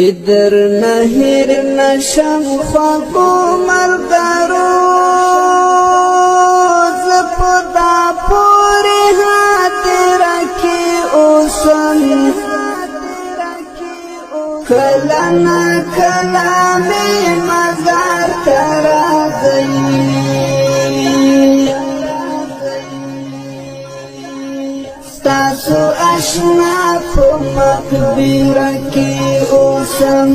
در نهر نشم خوابو ملګرو زپدا پوری خاطر کې اوسم کله نا کله مې مزار ته راځي ستاسو اشنا په مقبره کې اوسم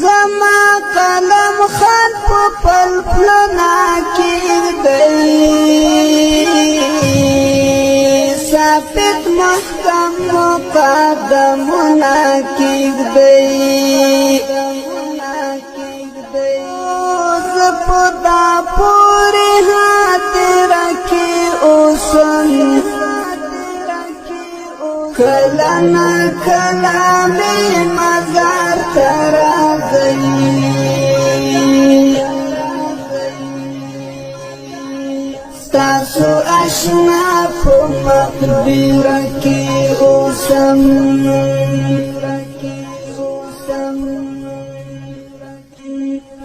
زما قلم خط په پلپلنا کېږدی ثابت محکم مقدمونه کېږدی زه په دا پورې خاطره کې اوسم کله نا کله مې مزار ته راځي ستاسو اشنا په مقبره کې اوسم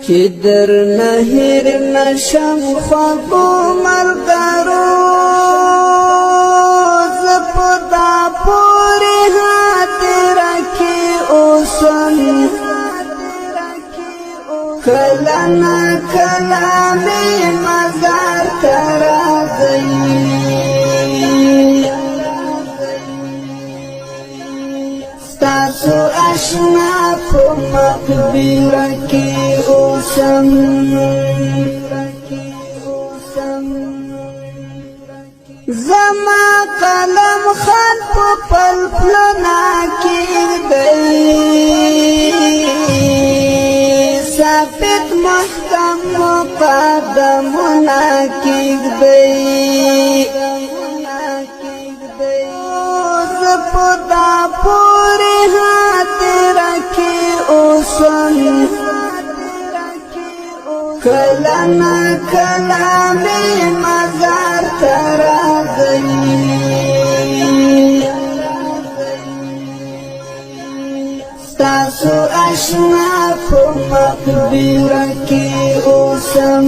چې در نهر نشم خوابو ملګرو زپدا پوری خاطره کې اوسم کله نا کله مې مزار ته راځي ستاسو اشنا په مقبره کې اوسم زما قلم خط په پلپلنا کېږدی ثابت محکم مقدمونه کېږدی زه په دا پورې خاطره کې اوسم کله نا کله مې مزار ته راځي ستاسو اشنا په مقبره کې اوسم